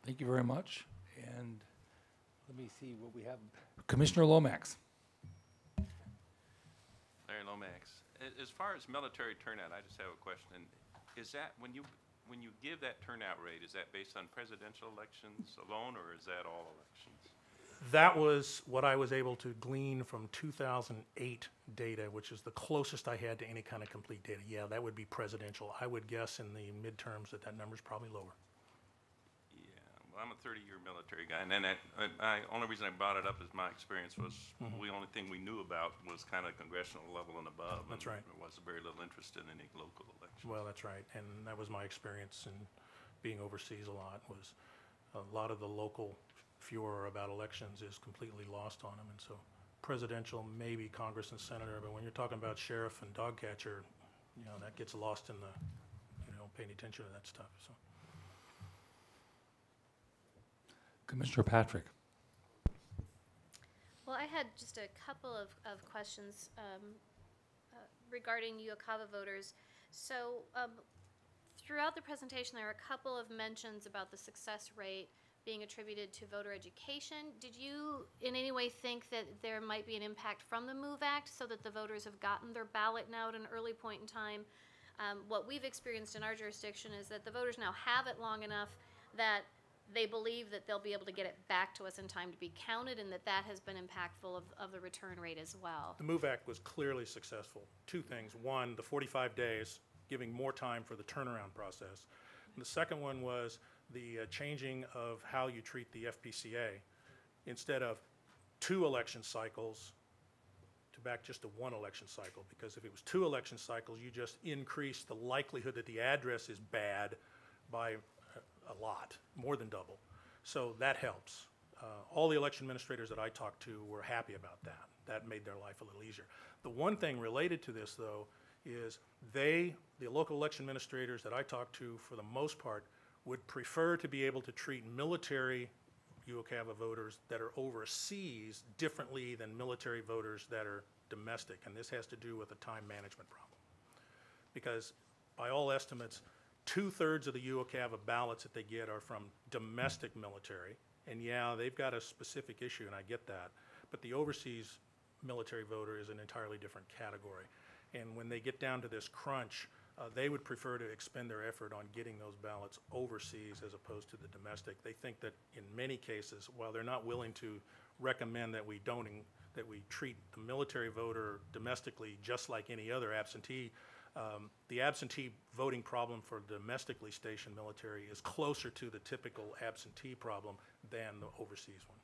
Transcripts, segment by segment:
Thank you very much. And let me see what we have. Commissioner Lomax. Larry Lomax. As far as military turnout, I just have a question. Is that when you give that turnout rate, is that based on presidential elections alone, or is that all elections? That was what I was able to glean from 2008 data, which is the closest I had to any kind of complete data. Yeah, that would be presidential. I would guess in the midterms that number's probably lower. Yeah, well, I'm a 30-year military guy, and then only reason I brought it up is my experience was the only thing we knew about was kind of congressional level and above. That's right. There was very little interest in any local elections. Well, that's right, and that was my experience in being overseas a lot, was a lot of the local furor about elections is completely lost on them, and so presidential, maybe Congress and Senator, but when you're talking about sheriff and dog catcher, you know, that gets lost in the, you know, paying attention to that stuff, so. Commissioner Patrick. Well, I had just a couple of questions regarding Uocava voters. So throughout the presentation, there were a couple of mentions about the success rate being attributed to voter education. Did you in any way think that there might be an impact from the MOVE Act so that the voters have gotten their ballot now at an early point in time? What we've experienced in our jurisdiction is that the voters now have it long enough that they believe that they'll be able to get it back to us in time to be counted, and that has been impactful of the return rate as well. The MOVE Act was clearly successful. Two things. One, the 45 days, giving more time for the turnaround process. And the second one was the changing of how you treat the FPCA. Instead of 2 election cycles, to back just to 1 election cycle, because if it was 2 election cycles, you just increase the likelihood that the address is bad by a lot, more than double. So that helps. All the election administrators that I talked to were happy about that. That made their life a little easier. The one thing related to this, though, is the local election administrators that I talked to, for the most part, would prefer to be able to treat military Uocava voters that are overseas differently than military voters that are domestic. And this has to do with a time management problem. Because by all estimates, 2/3 of the Uocava ballots that they get are from domestic military. And yeah, they've got a specific issue, and I get that. But the overseas military voter is an entirely different category. And when they get down to this crunch, they would prefer to expend their effort on getting those ballots overseas as opposed to the domestic. They think that in many cases, while they're not willing to recommend that we treat the military voter domestically just like any other absentee, the absentee voting problem for domestically stationed military is closer to the typical absentee problem than the overseas one.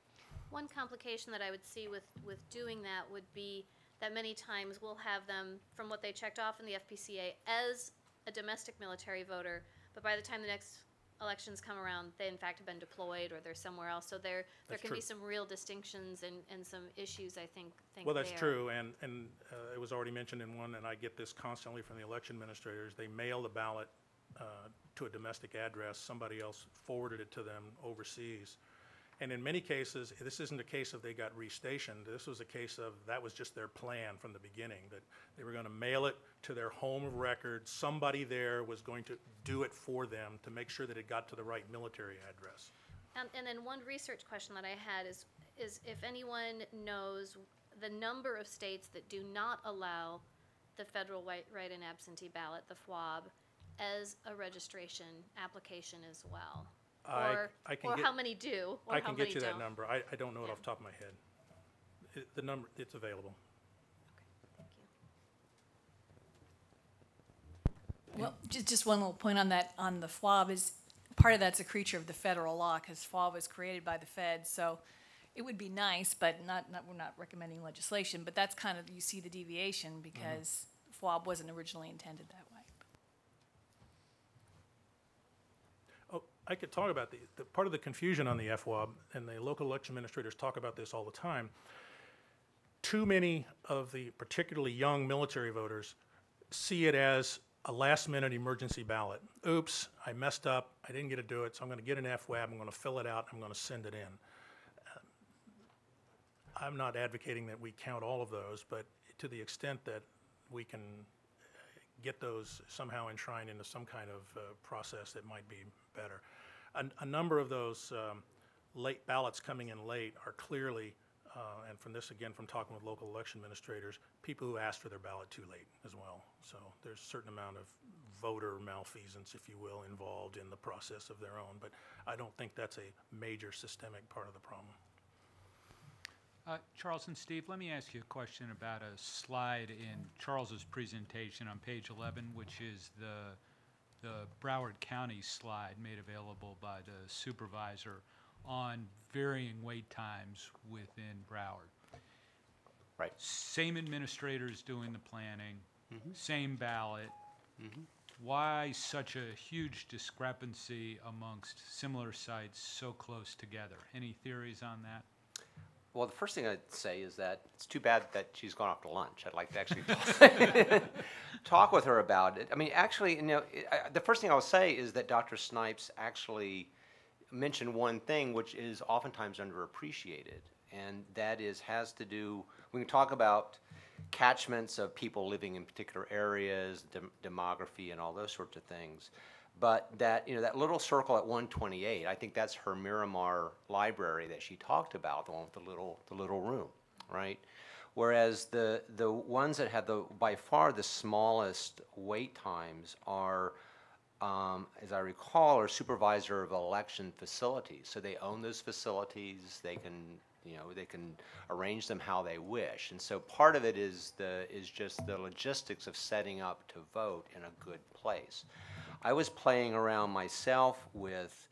One complication that I would see with doing that would be that many times we'll have them, from what they checked off in the FPCA, as a domestic military voter, but by the time the next elections come around, they in fact have been deployed or they're somewhere else. So there can be some real distinctions and some issues, I think well, that's true, and it was already mentioned in one, and I get this constantly from the election administrators. They mail the ballot to a domestic address. Somebody else forwarded it to them overseas. And in many cases, this isn't a case of they got restationed. This was a case of that was just their plan from the beginning, that they were going to mail it to their home of record. Somebody there was going to do it for them to make sure that it got to the right military address. And then one research question that I had is if anyone knows the number of states that do not allow the federal write-in absentee ballot, the FWAB, as a registration application as well. Or how many do, or I how can many get you don't. that number. I don't know it off the top of my head. The number, it's available. Okay, thank you. Well, just one little point on that, on the FWAB is, part of that's a creature of the federal law, because FWAB was created by the feds, so it would be nice, but we're not recommending legislation, but that's kind of, you see the deviation, because FWAB wasn't originally intended that way. I could talk about the part of the confusion on the FWAB, and the local election administrators talk about this all the time. Too many of the particularly young military voters see it as a last-minute emergency ballot. Oops, I messed up, I didn't get to do it, so I'm going to get an FWAB, I'm going to fill it out, I'm going to send it in. I'm not advocating that we count all of those, but to the extent that we can get those somehow enshrined into some kind of process that might be better. a number of those late ballots coming in late are clearly, and from this again, from talking with local election administrators, people who asked for their ballot too late as well. So there's a certain amount of voter malfeasance, if you will, involved in the process of their own. But I don't think that's a major systemic part of the problem. Charles and Steve, let me ask you a question about a slide in Charles's presentation on page 11, which is the Broward County slide made available by the supervisor on varying wait times within Broward. Right. Same administrators doing the planning, Mm-hmm. same ballot. Mm-hmm. Why such a huge discrepancy amongst similar sites so close together? Any theories on that? Well, the first thing I'd say is that it's too bad that she's gone off to lunch. I'd like to actually talk with her about it. I mean, actually, you know, the first thing I'll say is that Dr. Snipes actually mentioned one thing which is oftentimes underappreciated, and that has to do, we can talk about catchments of people living in particular areas, demography, and all those sorts of things. But that, you know, that little circle at 128, I think that's her Miramar library that she talked about, the one with the little room, right? Whereas the ones that have by far the smallest wait times are, as I recall, are supervisor of election facilities. So they own those facilities. They can, you know, they can arrange them how they wish. And so part of it is just the logistics of setting up to vote in a good place. I was playing around myself with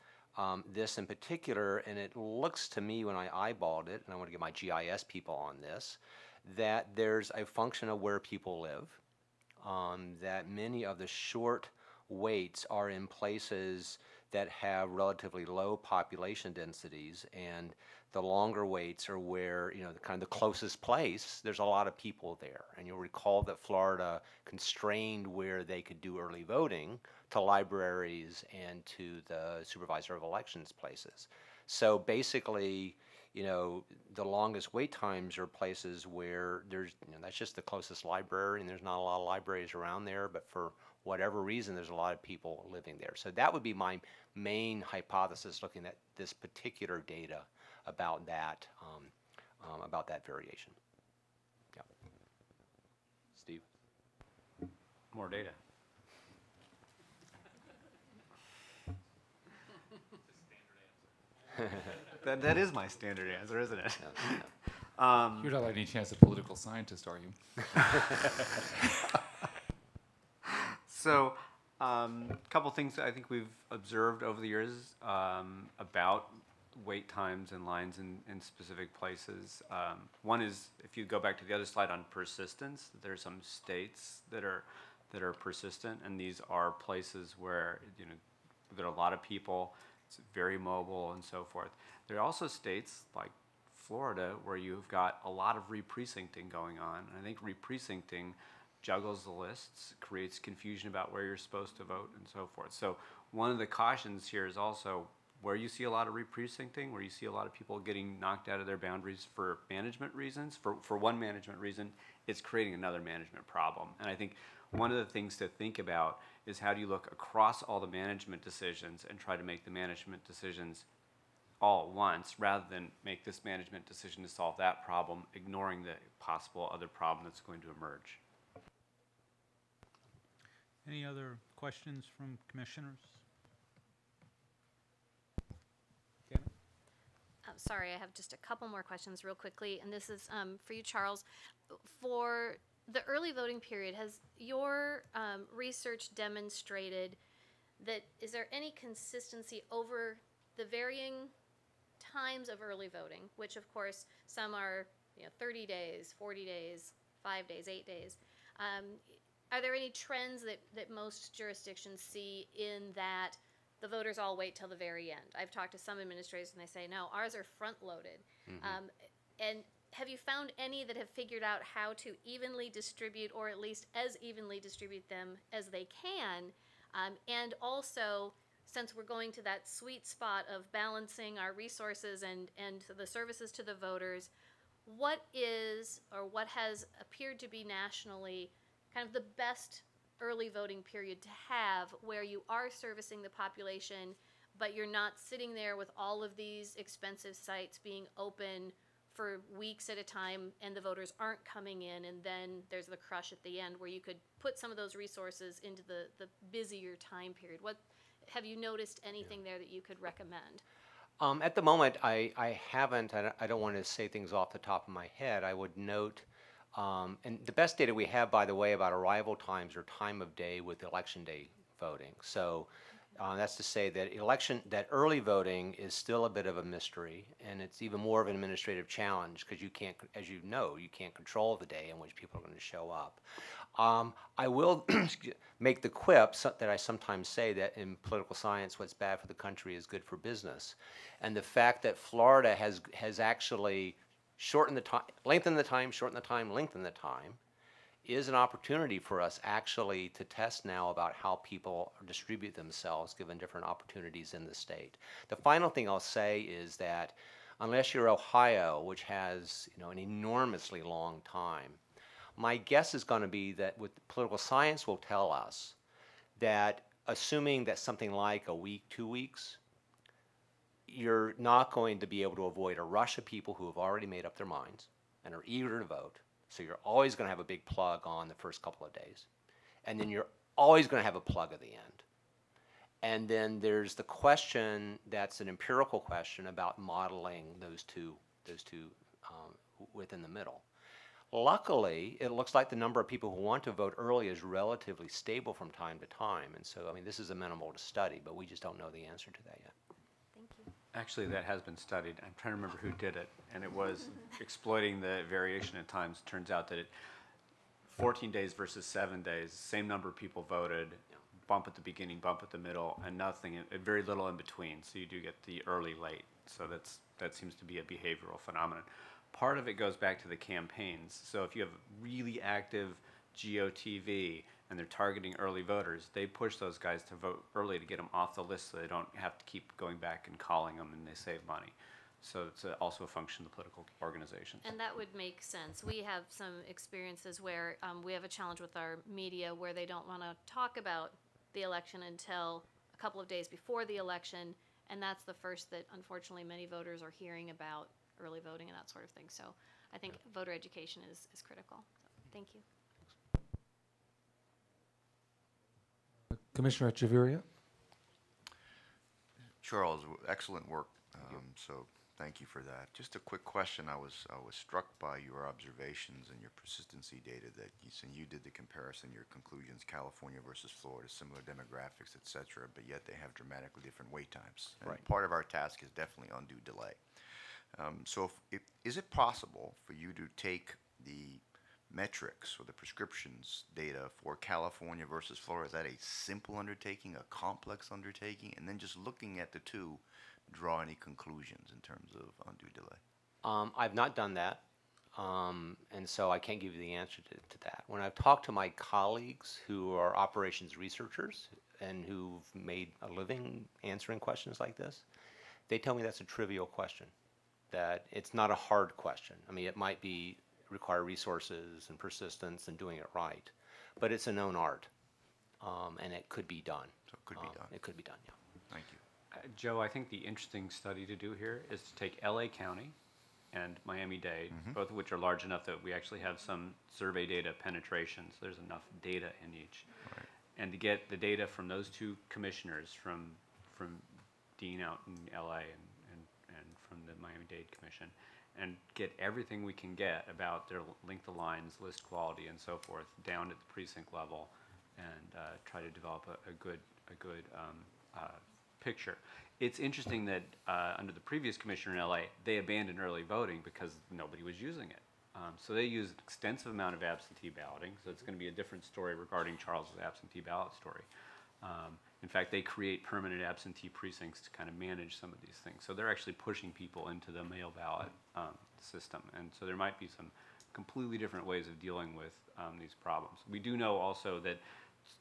this in particular, and it looks to me when I eyeballed it, and I want to get my GIS people on this, that there's a function of where people live, that many of the short waits are in places that have relatively low population densities, and the longer waits are where, you know, the kind of the closest place, there's a lot of people there. And you'll recall that Florida constrained where they could do early voting to libraries and to the supervisor of elections places. So basically, you know, the longest wait times are places where there's, you know, that's just the closest library, and there's not a lot of libraries around there, but for whatever reason, there's a lot of people living there. So that would be my main hypothesis looking at this particular data about that variation. Yeah. Steve? More data. That is my standard answer, isn't it? You're not by any chance a political scientist, are you? So, a couple things I think we've observed over the years about wait times and lines in specific places. One is, if you go back to the other slide on persistence, there are some states that are persistent, and these are places where, you know, there are a lot of people. It's very mobile and so forth. There are also states like Florida where you've got a lot of re-precincting going on. And I think re-precincting juggles the lists, creates confusion about where you're supposed to vote and so forth. So one of the cautions here is also where you see a lot of re-precincting, where you see a lot of people getting knocked out of their boundaries for management reasons, for one management reason, it's creating another management problem. And I think one of the things to think about is how do you look across all the management decisions and try to make the management decisions all at once rather than make this management decision to solve that problem, ignoring the possible other problem that's going to emerge. Any other questions from commissioners? Sorry, I have just a couple more questions real quickly, and this is for you, Charles. For the early voting period, has your research demonstrated that is there any consistency over the varying times of early voting, which of course some are 30 days, 40 days, 5 days, 8 days. Are there any trends that most jurisdictions see in that the voters all wait till the very end? I've talked to some administrators and they say, no, ours are front-loaded. Mm-hmm. And have you found any that have figured out how to evenly distribute, or at least as evenly distribute them as they can? And also, since we're going to that sweet spot of balancing our resources and the services to the voters, what is, or what has appeared to be nationally, kind of the best early voting period to have where you are servicing the population, but you're not sitting there with all of these expensive sites being open for weeks at a time and the voters aren't coming in, and then there's the crush at the end where you could put some of those resources into the busier time period. What have you noticed anything there that you could recommend? At the moment, I haven't. I don't want to say things off the top of my head. I would note, and the best data we have, by the way, about arrival times or time of day with election day voting. So that's to say that early voting is still a bit of a mystery, and it's even more of an administrative challenge because you can't, as you know, you can't control the day in which people are going to show up. I will make the quip that I sometimes say that in political science, what's bad for the country is good for business. And the fact that Florida has actually shortened the time, lengthened the time, shortened the time, lengthened the time, is an opportunity for us actually to test now about how people distribute themselves given different opportunities in the state. The final thing I'll say is that unless you're Ohio, which has an enormously long time, my guess is going to be that with political science will tell us that assuming that something like a week, 2 weeks, you're not going to be able to avoid a rush of people who have already made up their minds and are eager to vote. So you're always going to have a big plug on the first couple of days. And then you're always going to have a plug at the end. And then there's the question that's an empirical question about modeling those two within the middle. Luckily, it looks like the number of people who want to vote early is relatively stable from time to time. And so, I mean, this is amenable to study, but we just don't know the answer to that yet. Thank you. Actually, that has been studied. I'm trying to remember who did it, and it was exploiting the variation at times. Turns out that 14 days versus 7 days, same number of people voted, bump at the beginning, bump at the middle, and nothing, very little in between. So you do get the early, late. So that seems to be a behavioral phenomenon. Part of it goes back to the campaigns. So if you have really active GOTV and they're targeting early voters, they push those guys to vote early to get them off the list so they don't have to keep going back and calling them, and they save money. So it's also a function of the political organizations. And that would make sense. We have some experiences where we have a challenge with our media where they don't want to talk about the election until a couple of days before the election, and that's the first that unfortunately many voters are hearing about early voting and that sort of thing. So I think voter education is critical. So, thank you. Commissioner Echeverria? Charles, excellent work. So thank you for that. Just a quick question. I was struck by your observations and your persistency data that you did the comparison, your conclusions, California versus Florida, similar demographics, et cetera, but yet they have dramatically different wait times. And Right. part of our task is definitely undue delay. So is it possible for you to take the metrics or the prescriptions data for California versus Florida? Is that a simple undertaking, a complex undertaking, and then just looking at the two, draw any conclusions in terms of undue delay? I've not done that, and so I can't give you the answer to that. When I've talked to my colleagues who are operations researchers and who've made a living answering questions like this, they tell me that's a trivial question, that it's not a hard question. I mean, it might require resources and persistence and doing it right, but it's a known art, and it could be done. So it could be done. It could be done, yeah. Thank you. Joe, I think the interesting study to do here is to take LA County and Miami-Dade, both of which are large enough that we actually have some survey data penetration, so there's enough data in each. Right. And to get the data from those two commissioners, from Dean out in LA and from the Miami-Dade Commission, and get everything we can get about their length of lines, list quality, and so forth, down at the precinct level, and try to develop a good picture. It's interesting that under the previous commissioner in LA, they abandoned early voting because nobody was using it. So they used an extensive amount of absentee balloting, so it's going to be a different story regarding Charles's absentee ballot story. In fact, they create permanent absentee precincts to kind of manage some of these things. So they're actually pushing people into the mail ballot system. And so there might be some completely different ways of dealing with these problems. We do know also that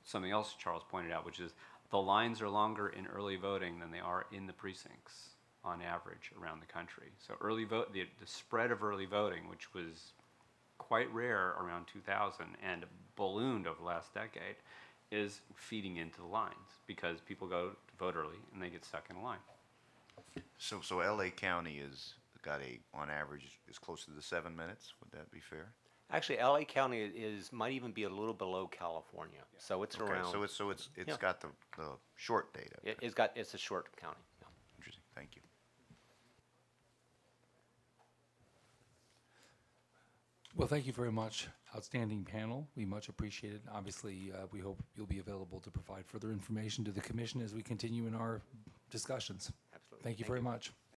something else Charles pointed out, which is the lines are longer in early voting than they are in the precincts on average around the country. So early vote, the spread of early voting, which was quite rare around 2000 and ballooned over the last decade, is feeding into the lines because people go to voterly, and they get stuck in a line. So LA County is, got on average, is closer to 7 minutes, would that be fair? Actually, LA County might even be a little below California, so it's Okay, around. so it's Yeah. got the short data. It's a short county. Yeah. Interesting, thank you. Well, thank you very much. Outstanding panel. We much appreciate it. Obviously, we hope you'll be available to provide further information to the commission as we continue in our discussions. Absolutely. Thank you Thank very you. much.